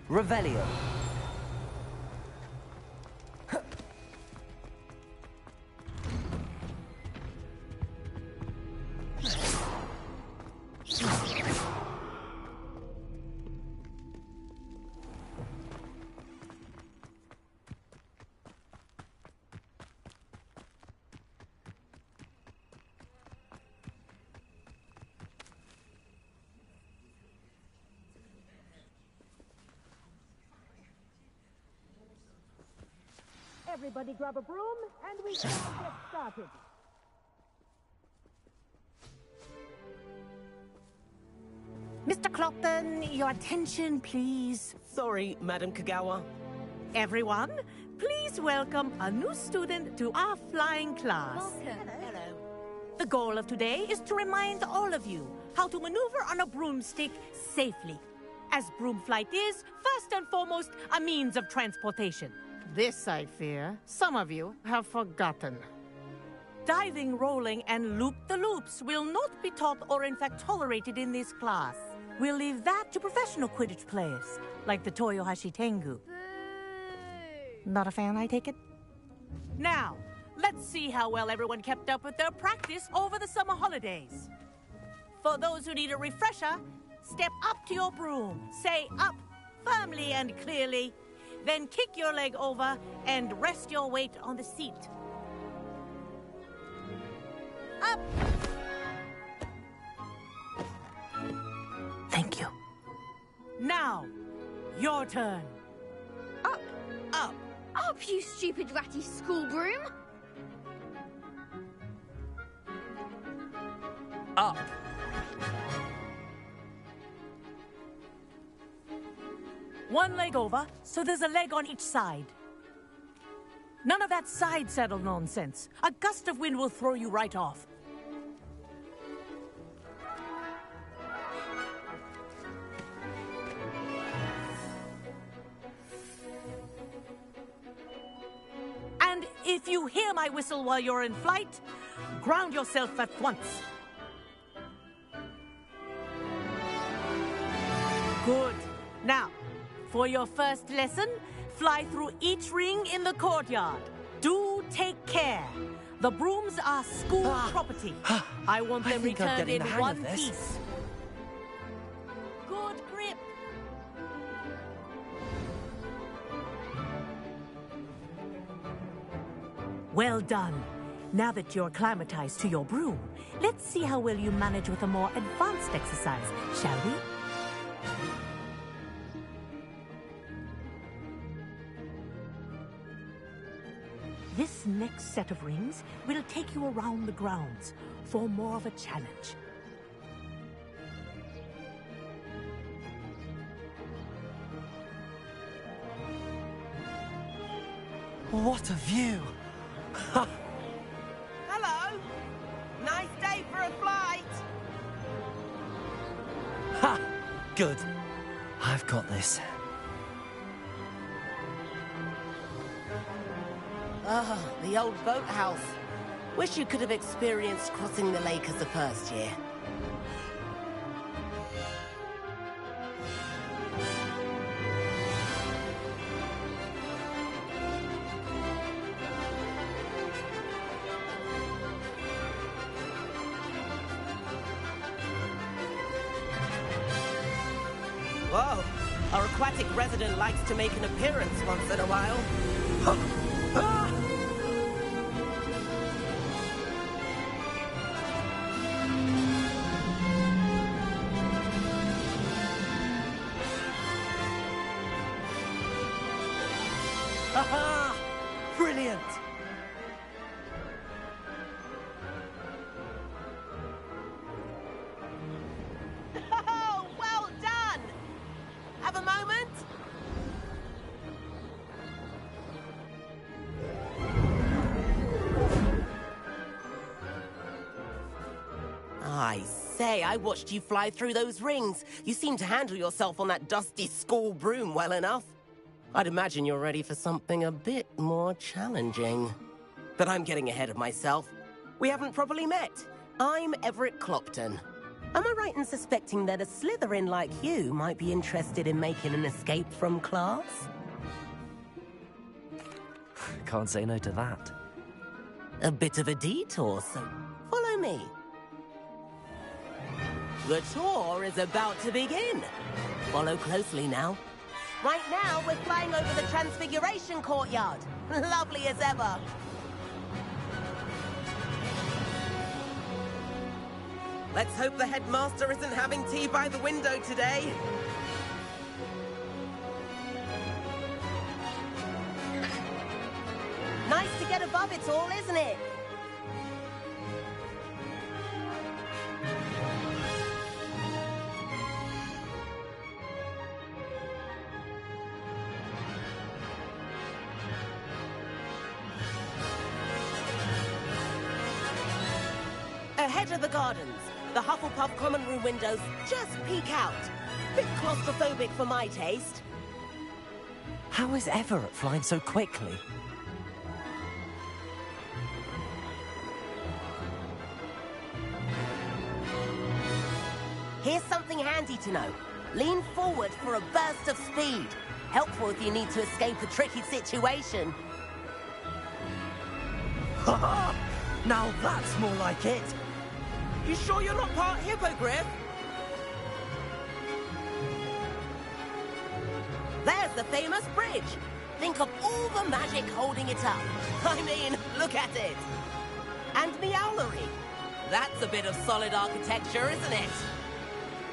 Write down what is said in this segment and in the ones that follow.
Revelio. Everybody grab a broom, and we can get started. Mr. Clopton, your attention, please. Sorry, Madam Kagawa. Everyone, please welcome a new student to our flying class. Welcome. Hello. The goal of today is to remind all of you how to maneuver on a broomstick safely, as broom flight is, first and foremost, a means of transportation. This, I fear, some of you have forgotten. Diving, rolling, and loop-the-loops will not be taught or in fact tolerated in this class. We'll leave that to professional Quidditch players, like the Toyohashi Tengu. Not a fan, I take it? Now, let's see how well everyone kept up with their practice over the summer holidays. For those who need a refresher, step up to your broom, say up firmly and clearly, then kick your leg over and rest your weight on the seat. Up! Thank you. Now, your turn. Up, Up. up, you stupid ratty school broom! Up. One leg over, so there's a leg on each side. None of that side saddle nonsense. A gust of wind will throw you right off. And if you hear my whistle while you're in flight, ground yourself at once. Good. Now, for your first lesson, fly through each ring in the courtyard. Do take care. The brooms are school property. I want them think I'm returned getting in the hang one of this. piece. Good grip. Well done. Now that you're acclimatized to your broom, let's see how well you manage with a more advanced exercise, shall we? This next set of rings will take you around the grounds for more of a challenge. What a view! Hello! Nice day for a flight! Ha! Good. I've got this. Ah, the old boathouse. Wish you could have experienced crossing the lake as a first year. Whoa, our aquatic resident likes to make an appearance once in a while. Aha! Brilliant! Oh, well done! Have a moment? I say, I watched you fly through those rings. You seem to handle yourself on that dusty school broom well enough. I'd imagine you're ready for something a bit more challenging. But I'm getting ahead of myself. We haven't properly met. I'm Everett Clopton. Am I right in suspecting that a Slytherin like you might be interested in making an escape from class? Can't say no to that. A bit of a detour, so follow me. The tour is about to begin. Follow closely now. Right now, we're flying over the Transfiguration Courtyard. Lovely as ever. Let's hope the headmaster isn't having tea by the window today. Nice to get above it all, isn't it? Ahead of the gardens, the Hufflepuff common room windows just peek out. Bit claustrophobic for my taste. How is Everett flying so quickly? Here's something handy to know. Lean forward for a burst of speed. Helpful if you need to escape a tricky situation. Ha! Now that's more like it! You sure you're not part hippogriff? There's the famous bridge. Think of all the magic holding it up. I mean, look at it. And Meowlery. That's a bit of solid architecture, isn't it?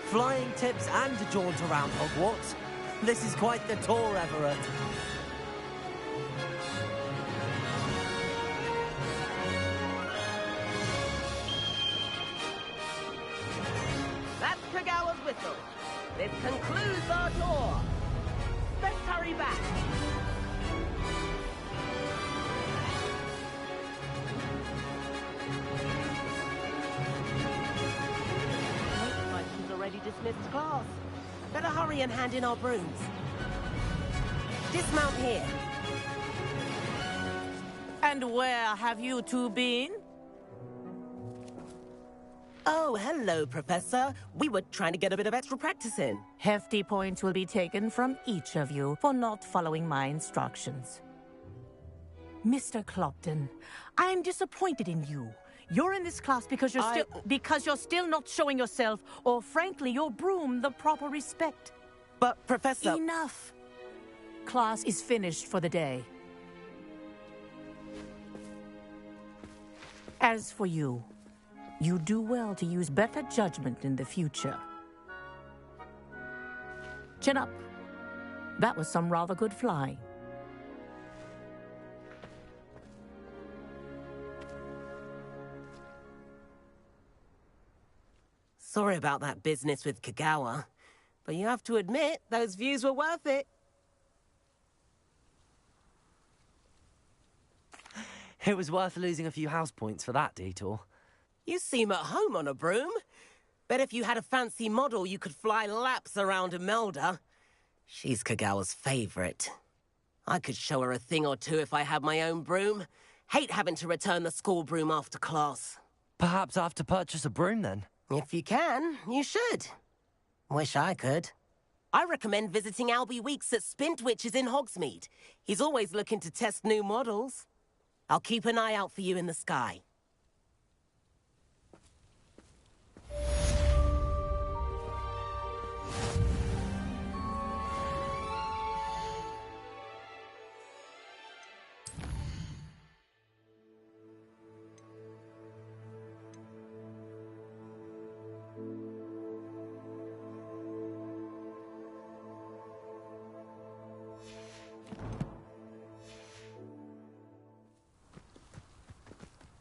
Flying tips and a jaunt around Hogwarts. This is quite the tour, Everett. That's Kagawa's whistle. This concludes our tour. Let's hurry back. Looks like she's already dismissed class. Better hurry and hand in our brooms. Dismount here. And where have you two been? Oh, hello, Professor. We were trying to get a bit of extra practice in. Hefty points will be taken from each of you for not following my instructions. Mr. Clopton, I am disappointed in you. You're in this class because you're still not showing yourself, or frankly, your broom, the proper respect. But, Professor... Enough. Class is finished for the day. As for you, you do well to use better judgment in the future. Chin up. That was some rather good flying. Sorry about that business with Kagawa, but you have to admit, those views were worth it. It was worth losing a few house points for that detour. You seem at home on a broom. Bet if you had a fancy model, you could fly laps around Imelda. She's Kagawa's favorite. I could show her a thing or two if I had my own broom. Hate having to return the school broom after class. Perhaps I have to purchase a broom then. If you can, you should. Wish I could. I recommend visiting Albie Weeks at Spintwitches in Hogsmeade. He's always looking to test new models. I'll keep an eye out for you in the sky.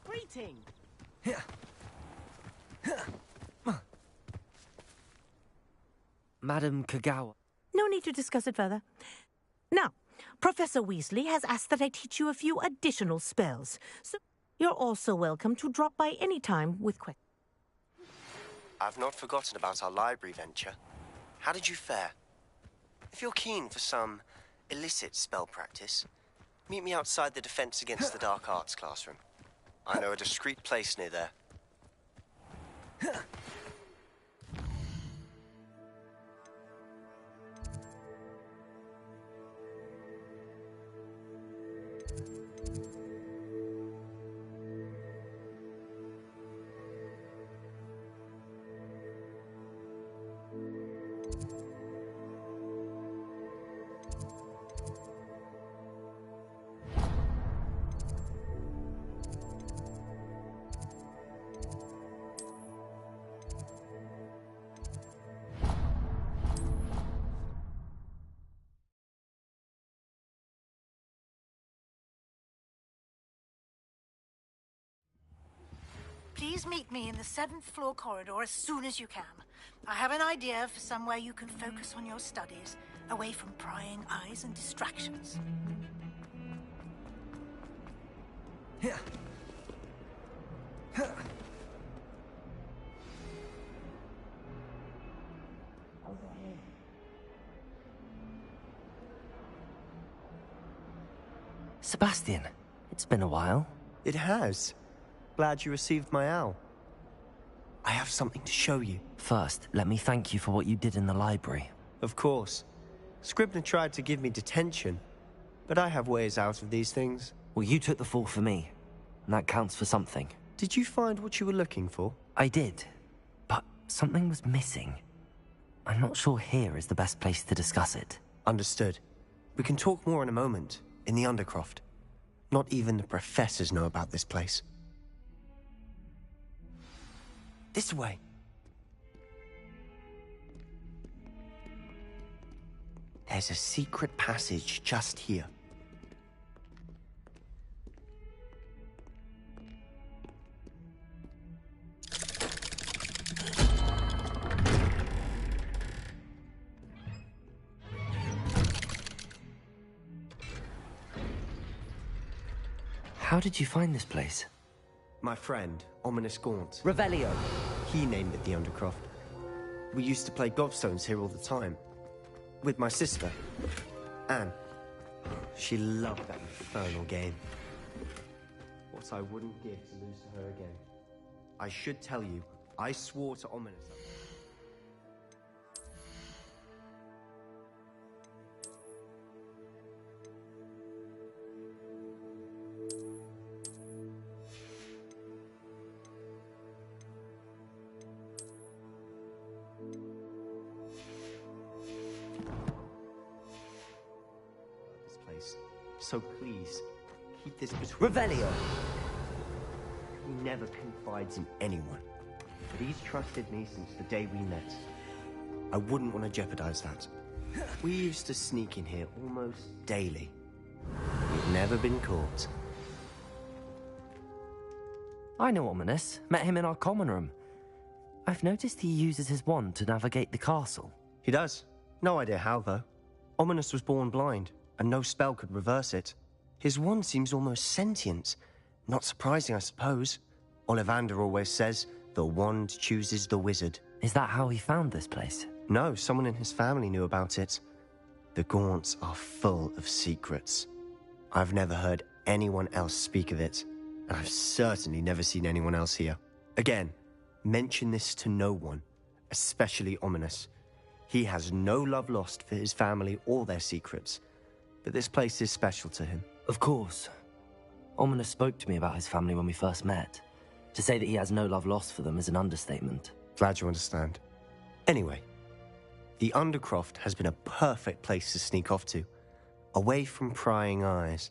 Greeting. Madam Kagawa. No need to discuss it further. Now, Professor Weasley has asked that I teach you a few additional spells, so you're also welcome to drop by any time with questions. I've not forgotten about our library venture. How did you fare? If you're keen for some illicit spell practice, meet me outside the Defense Against the Dark Arts classroom. I know a discreet place near there. Please meet me in the 7th floor corridor as soon as you can. I have an idea for somewhere you can focus on your studies, away from prying eyes and distractions. Sebastian, it's been a while. It has. Glad you received my owl. I have something to show you. First, let me thank you for what you did in the library. Of course. Scribner tried to give me detention, but I have ways out of these things. Well, you took the fall for me, and that counts for something. Did you find what you were looking for? I did, but something was missing. I'm not sure here is the best place to discuss it. Understood. We can talk more in a moment, in the Undercroft. Not even the professors know about this place. This way. There's a secret passage just here. How did you find this place? My friend, Ominous Gaunt. Revelio. He named it the Undercroft. We used to play gobstones here all the time. With my sister, Anne. She loved that infernal game. What I wouldn't give to lose to her again. I should tell you, I swore to Ominous. So please, keep this between... Revelio! He never confides in anyone, but he's trusted me since the day we met. I wouldn't want to jeopardize that. We used to sneak in here almost daily. We've never been caught. I know Ominous. Met him in our common room. I've noticed he uses his wand to navigate the castle. He does. No idea how, though. Ominous was born blind, and no spell could reverse it. His wand seems almost sentient. Not surprising, I suppose. Ollivander always says, the wand chooses the wizard. Is that how he found this place? No, someone in his family knew about it. The Gaunts are full of secrets. I've never heard anyone else speak of it, and I've certainly never seen anyone else here. Again, mention this to no one, especially Ominous. He has no love lost for his family or their secrets. But this place is special to him. Of course. Ominous spoke to me about his family when we first met. To say that he has no love lost for them is an understatement. Glad you understand. Anyway, the Undercroft has been a perfect place to sneak off to, away from prying eyes,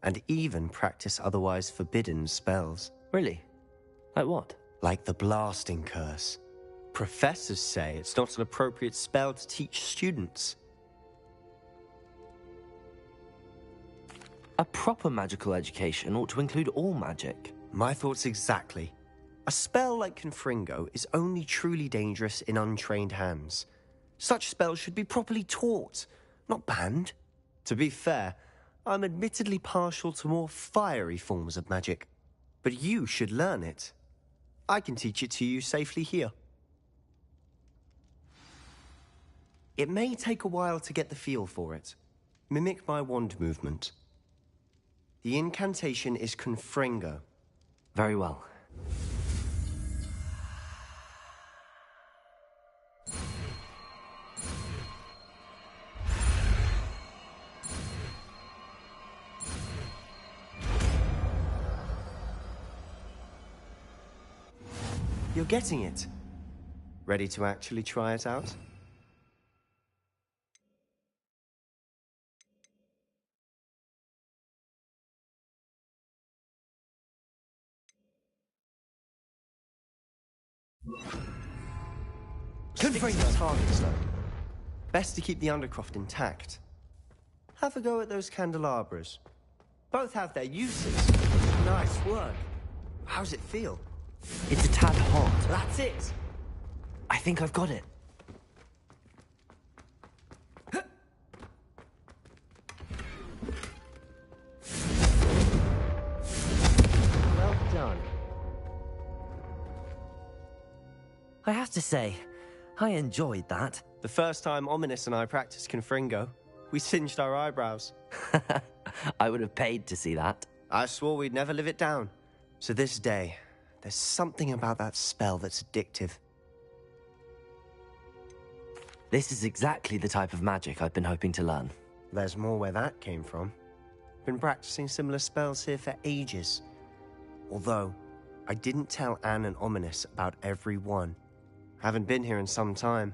and even practice otherwise forbidden spells. Really? Like what? Like the blasting curse. Professors say it's not an appropriate spell to teach students. A proper magical education ought to include all magic. My thoughts exactly. A spell like Confringo is only truly dangerous in untrained hands. Such spells should be properly taught, not banned. To be fair, I'm admittedly partial to more fiery forms of magic. But you should learn it. I can teach it to you safely here. It may take a while to get the feel for it. Mimic my wand movement. The incantation is Confringo. Very well. You're getting it. Ready to actually try it out? Confringo targets, though. Best to keep the Undercroft intact. Have a go at those candelabras. Both have their uses. Nice work. How's it feel? It's a tad hot. That's it! I think I've got it. Well done. I have to say, I enjoyed that. The first time Ominous and I practiced Confringo, we singed our eyebrows. I would have paid to see that. I swore we'd never live it down. So this day, there's something about that spell that's addictive. This is exactly the type of magic I've been hoping to learn. There's more where that came from. Been practicing similar spells here for ages. Although, I didn't tell Anne and Ominous about every one. Haven't been here in some time.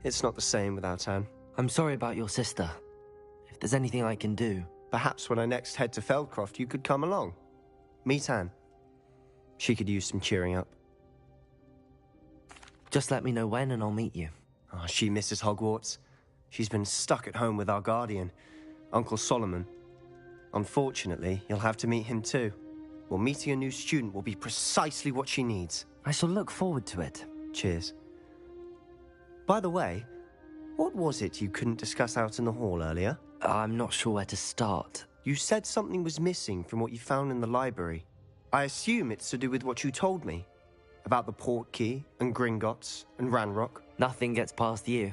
It's not the same without Anne. I'm sorry about your sister. If there's anything I can do... Perhaps when I next head to Feldcroft, you could come along. Meet Anne. She could use some cheering up. Just let me know when and I'll meet you. Oh, she misses Hogwarts. She's been stuck at home with our guardian, Uncle Solomon. Unfortunately, you'll have to meet him too. Well, meeting a new student will be precisely what she needs. I shall look forward to it. Cheers. By the way, what was it you couldn't discuss out in the hall earlier? I'm not sure where to start. You said something was missing from what you found in the library. I assume it's to do with what you told me. About the Portkey, and Gringotts, and Ranrock. Nothing gets past you.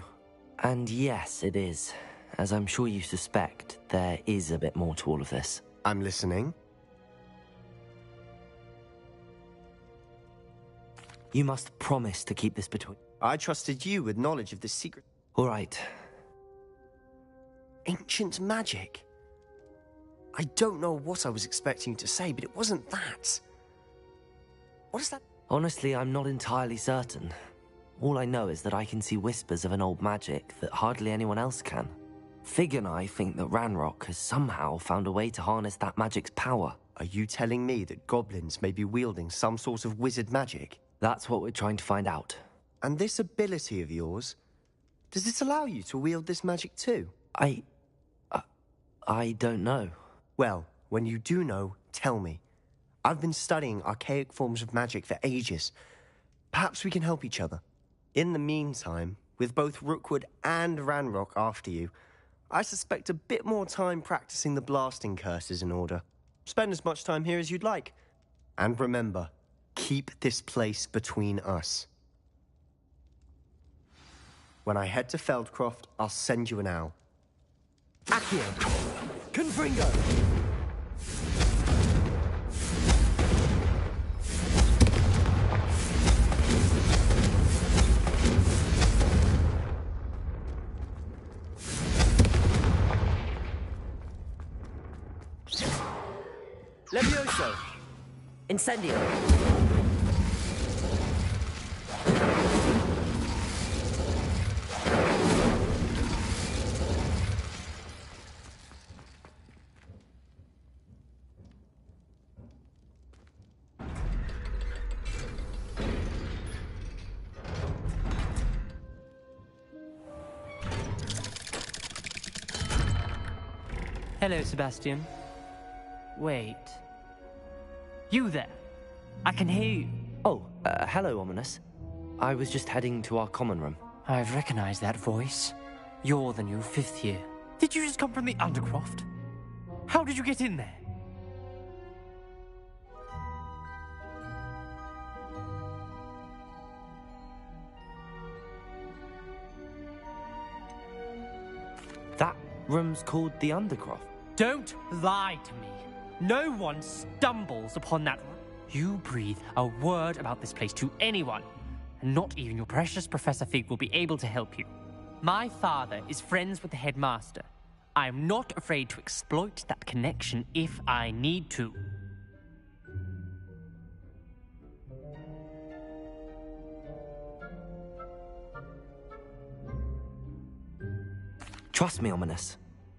And yes, it is. As I'm sure you suspect, there is a bit more to all of this. I'm listening. You must promise to keep this between... I trusted you with knowledge of this secret. All right. Ancient magic? I don't know what I was expecting you to say, but it wasn't that. What is that? Honestly, I'm not entirely certain. All I know is that I can see whispers of an old magic that hardly anyone else can. Fig and I think that Ranrock has somehow found a way to harness that magic's power. Are you telling me that goblins may be wielding some sort of wizard magic? That's what we're trying to find out. And this ability of yours, does it allow you to wield this magic too? I don't know. Well, when you do know, tell me. I've been studying archaic forms of magic for ages. Perhaps we can help each other. In the meantime, with both Rookwood and Ranrock after you, I suspect a bit more time practicing the blasting curse is in order. Spend as much time here as you'd like. And remember, keep this place between us. When I head to Feldcroft, I'll send you an owl. Accio! Confringo! Levioso! Incendio! Hello, Sebastian. Wait. You there? I can hear you. Oh, hello, Ominous. I was just heading to our common room. I've recognized that voice. You're the new fifth year. Did you just come from the Undercroft? How did you get in there? That room's called the Undercroft. Don't lie to me. No one stumbles upon that. You breathe a word about this place to anyone, and not even your precious Professor Fig will be able to help you. My father is friends with the headmaster. I am not afraid to exploit that connection if I need to. Trust me, Ominous.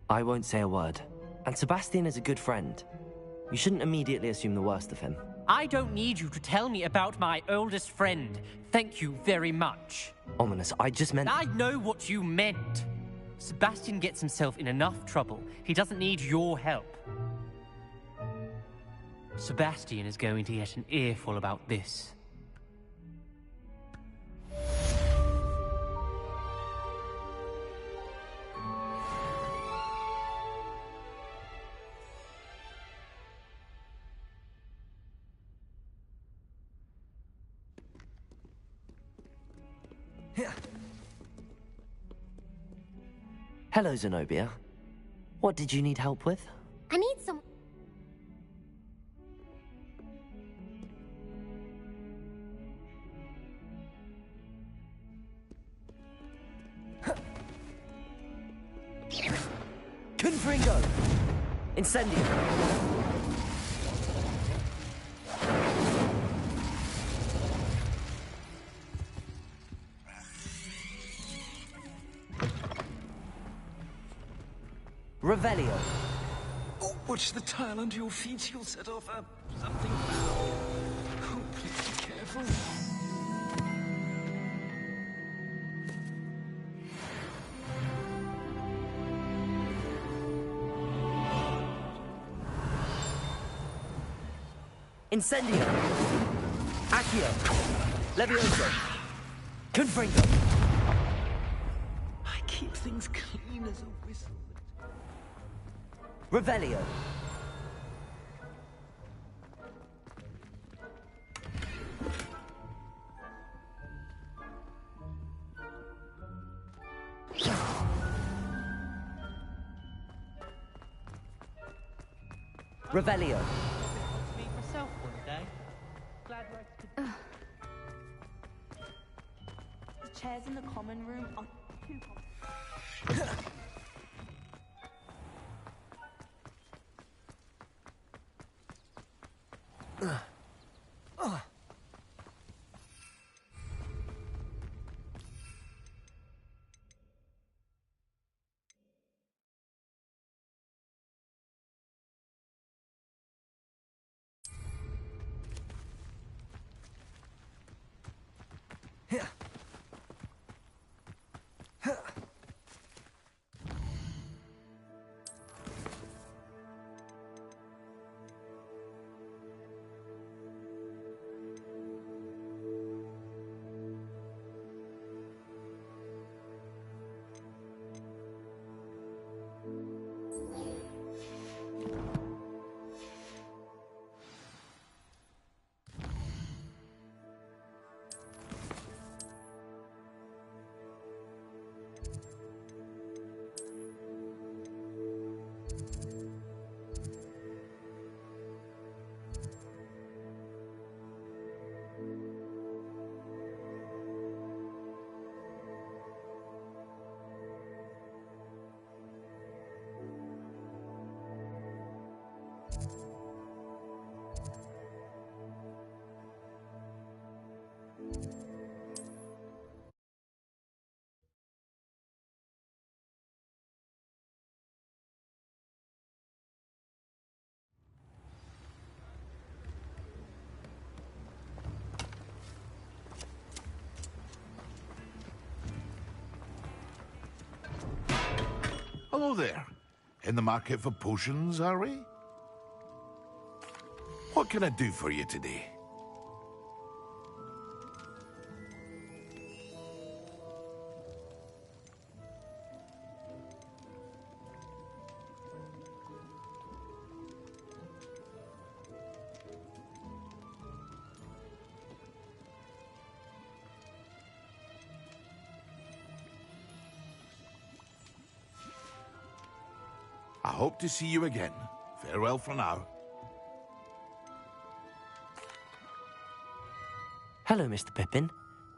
I won't say a word. And Sebastian is a good friend. You shouldn't immediately assume the worst of him. I don't need you to tell me about my oldest friend. Thank you very much. Ominous, I just meant... I know what you meant. Sebastian gets himself in enough trouble. He doesn't need your help. Sebastian is going to get an earful about this. Hello, Zenobia. What did you need help with? I need some... Confringo! Incendio! Revelio! Oh, watch the tile under your feet. You'll set off something. Oh, please be careful. Incendio! Accio! Levioso! Confringo! I keep things clean as a whistle. Revelio! Revelio! Meet myself one day. Glad I could... The chairs in the common room are too hot. Hello there. In the market for potions, are we? What can I do for you today? I hope to see you again. Farewell for now. Hello, Mr. Pippin.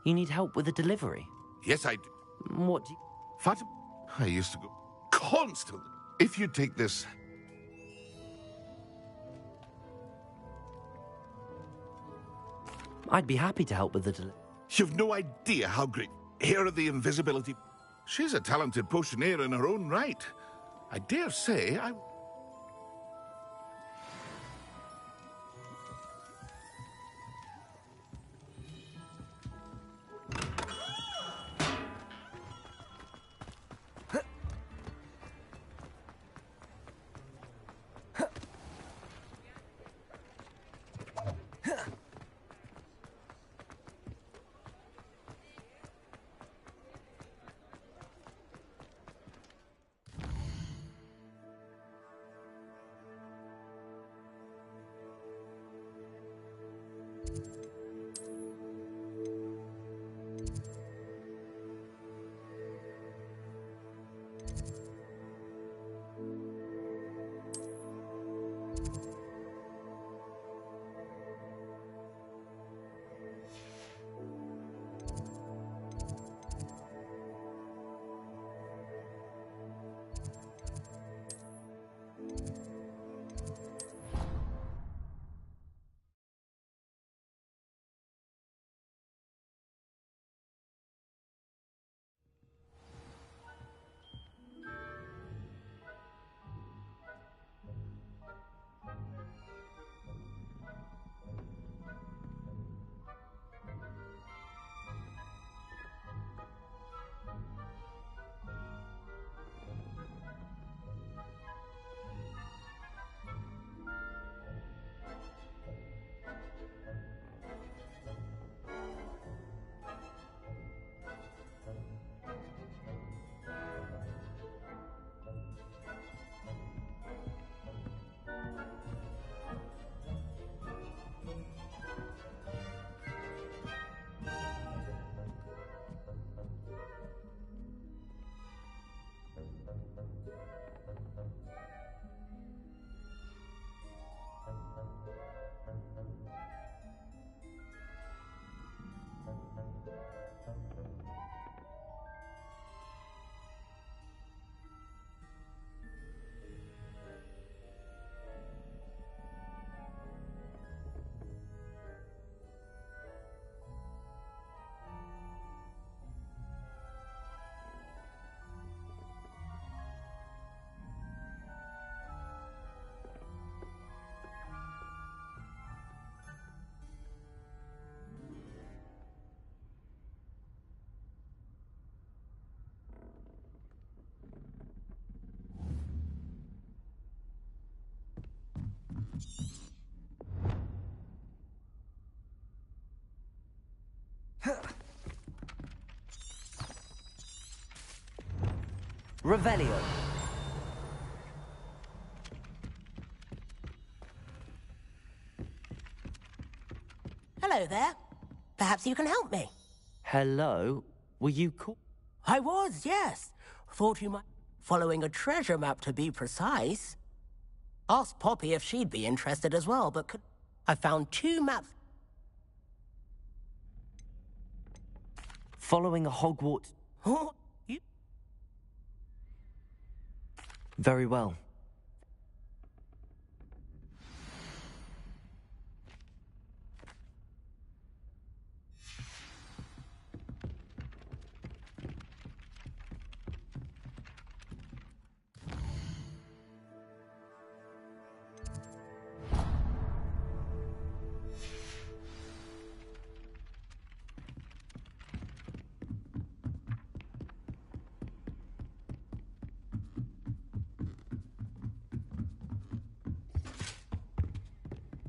You need help with a delivery? Yes, I do. What do you... Fatima, I used to go constantly. If you take this... I'd be happy to help with the delivery. You've no idea how great. Here are the invisibility. She's a talented potioneer in her own right. I dare say I... Revelio. Hello there. Perhaps you can help me. Hello? Were you called? I was, yes. Thought you might... Following a treasure map, to be precise. Asked Poppy if she'd be interested as well, but I found 2 maps... Following a Hogwarts... Oh, Very well.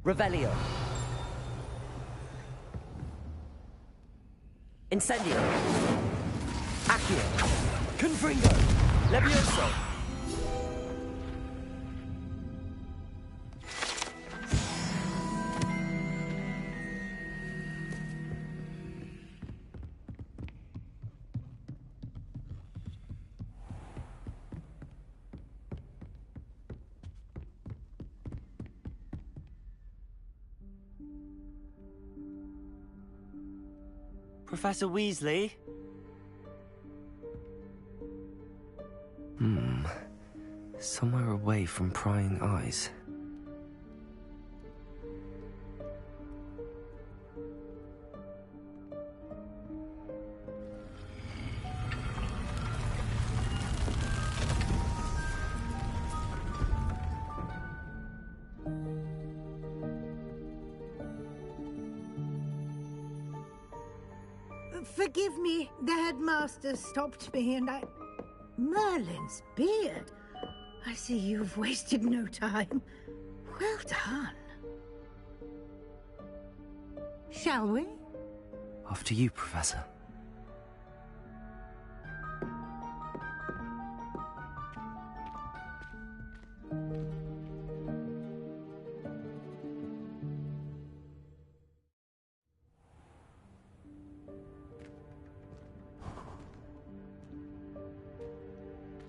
Revelio. Incendio. Accio. Confringo. Levioso. Professor Weasley? Somewhere away from prying eyes. Forgive me, the headmaster stopped me and I... Merlin's beard. I see you've wasted no time. Well done. Shall we? After you, Professor.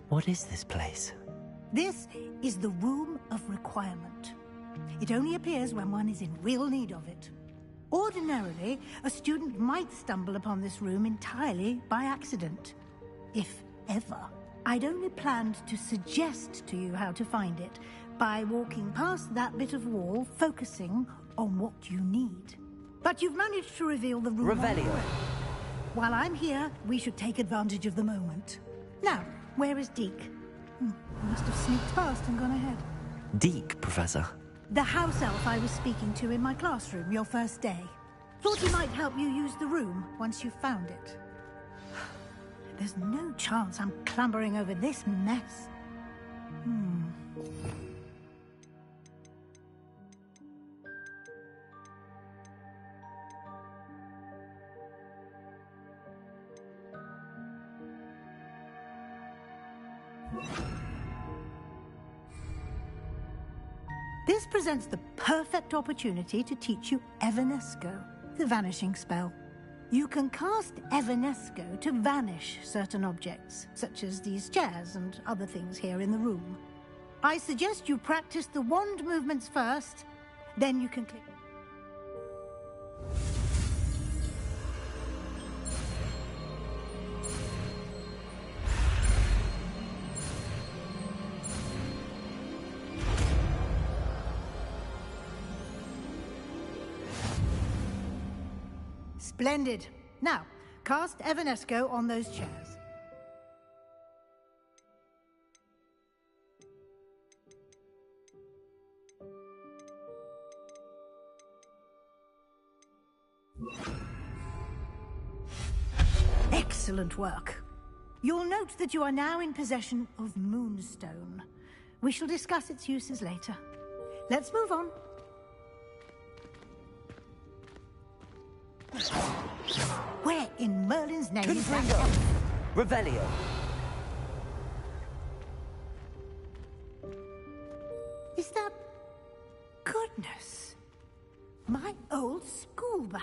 What is this place? This is the Room of Requirement. It only appears when one is in real need of it. Ordinarily, a student might stumble upon this room entirely by accident. If ever. I'd only planned to suggest to you how to find it by walking past that bit of wall, focusing on what you need. But you've managed to reveal the room. Revelio. While I'm here, we should take advantage of the moment. Now, where is Deke? He must have sneaked past and gone ahead. Deke, Professor. The house elf I was speaking to in my classroom your first day. Thought he might help you use the room once you found it. There's no chance I'm clambering over this mess. This presents the perfect opportunity to teach you Evanesco, the vanishing spell. You can cast Evanesco to vanish certain objects, such as these chairs and other things here in the room. I suggest you practice the wand movements first, then you can click. Splendid. Now, cast Evanesco on those chairs. Excellent work. You'll note that you are now in possession of Moonstone. We shall discuss its uses later. Let's move on. Where in Merlin's name is that? Revelio. Is that... Goodness. My old school bag.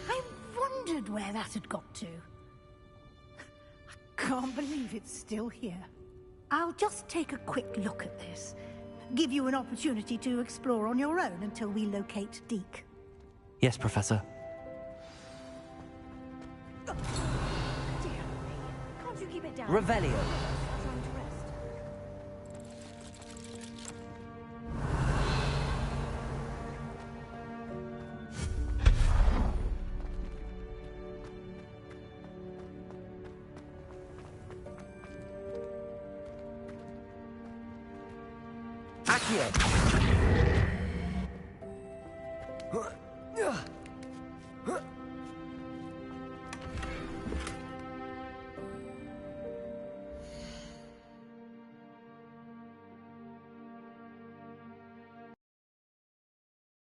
I wondered where that had got to. I can't believe it's still here. I'll just take a quick look at this. Give you an opportunity to explore on your own until we locate Deke. Yes, Professor. Dear me. Can't you keep it down? Revelio. Trying to rest. Accio.